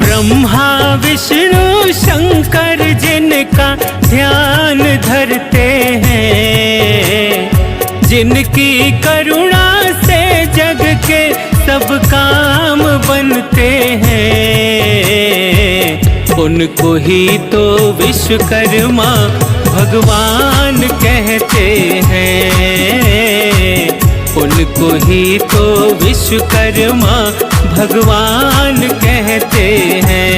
ब्रह्मा विष्णु शंकर जिनका ध्यान धरते हैं, जिनकी करुणा से जग के सब काम बनते हैं, उनको ही तो विश्वकर्मा भगवान कहते हैं, उनको ही तो विश्वकर्मा भगवान कहते हैं।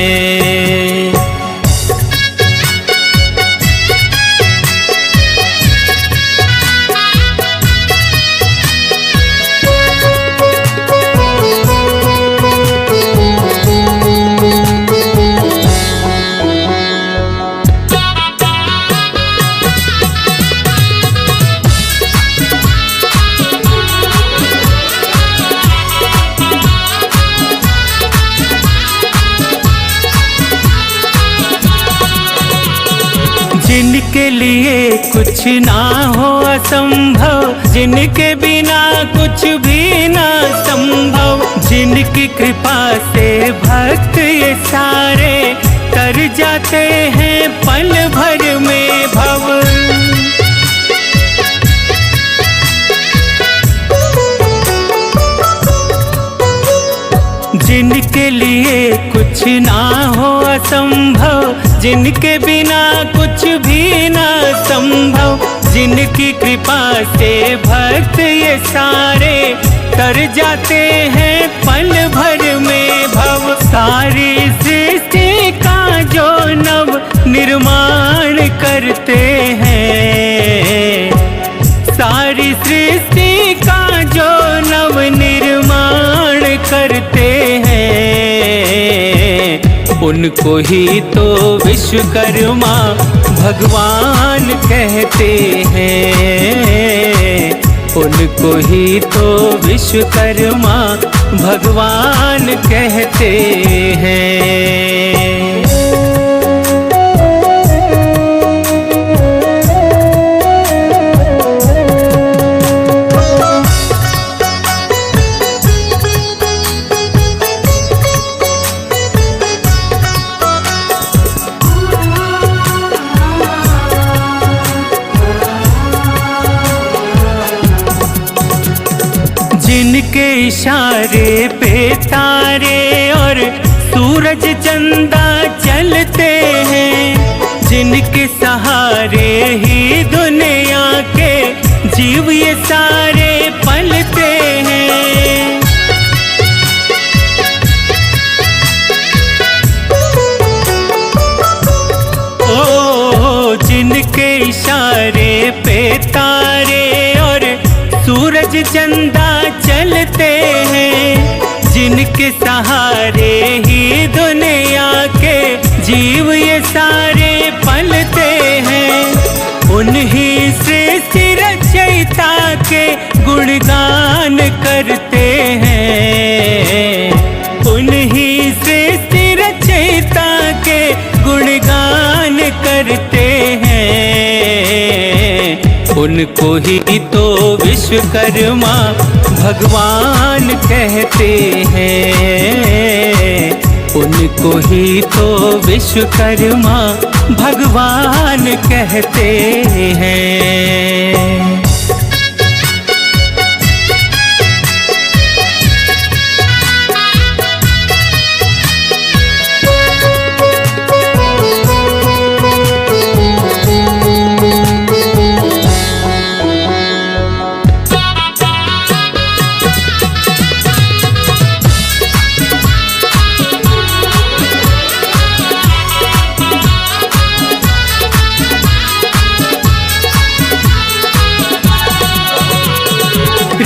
जिनके लिए कुछ ना हो असंभव, जिनके बिना कुछ भी ना संभव, जिनकी कृपा से भक्त ये सारे तर जाते हैं पल भर में भव। जिनके लिए कुछ ना हो असंभव, जिनके बिना कुछ भी ना संभव, जिनकी कृपा से भक्त ये सारे तर जाते हैं पल भर में भव। सारी सृष्टि का जो नव निर्माण करते हैं, सारी सृष्टि का जो नव निर्माण करते हैं, उनको ही तो विश्वकर्मा भगवान कहते हैं, उनको ही तो विश्वकर्मा भगवान कहते हैं। जिनके इशारे पे तारे और सूरज चंदा चलते हैं, जिनके सहारे ही दुनिया के जीव ये सारे पलते हैं। ओ जिनके इशारे पे तारे और सूरज चंदा चलते हैं, जिनके सहारे ही दुनिया के जीव ये सारे पलते हैं, उन्हीं सृष्टि रचयिता के गुणगान करते हैं, उन्हीं सृष्टि रचयिता के गुणगान करते हैं, उनको ही तो विश्वकर्मा भगवान कहते हैं, उनको ही तो विश्वकर्मा भगवान कहते हैं।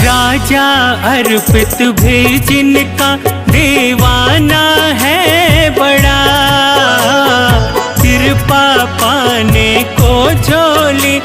राजा अर्पित भी जिनका दीवाना है बड़ा, कृपा पाने को झोली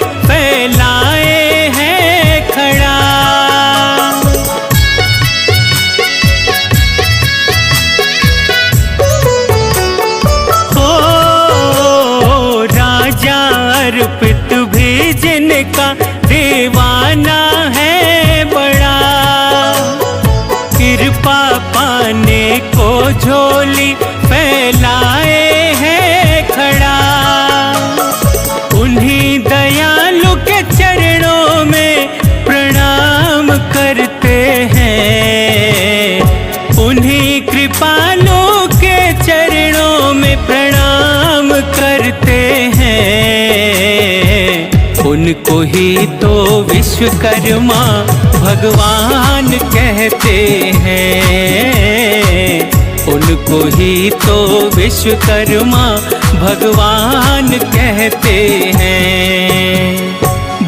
करते हैं, उनको ही तो विश्वकर्मा भगवान कहते हैं, उनको ही तो विश्वकर्मा भगवान कहते हैं।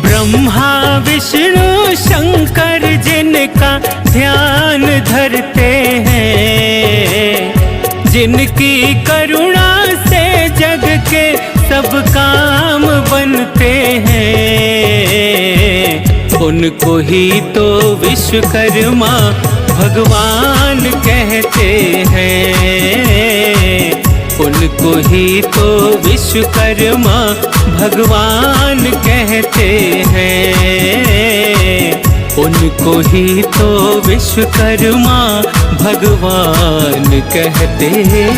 ब्रह्मा विष्णु शंकर जिनका ध्यान धरते हैं, जिनकी करुणा से जग के सब काम बनते हैं, उनको ही तो विश्वकर्मा भगवान कहते हैं, उनको ही तो विश्वकर्मा भगवान कहते हैं, उनको ही तो विश्वकर्मा भगवान कहते हैं।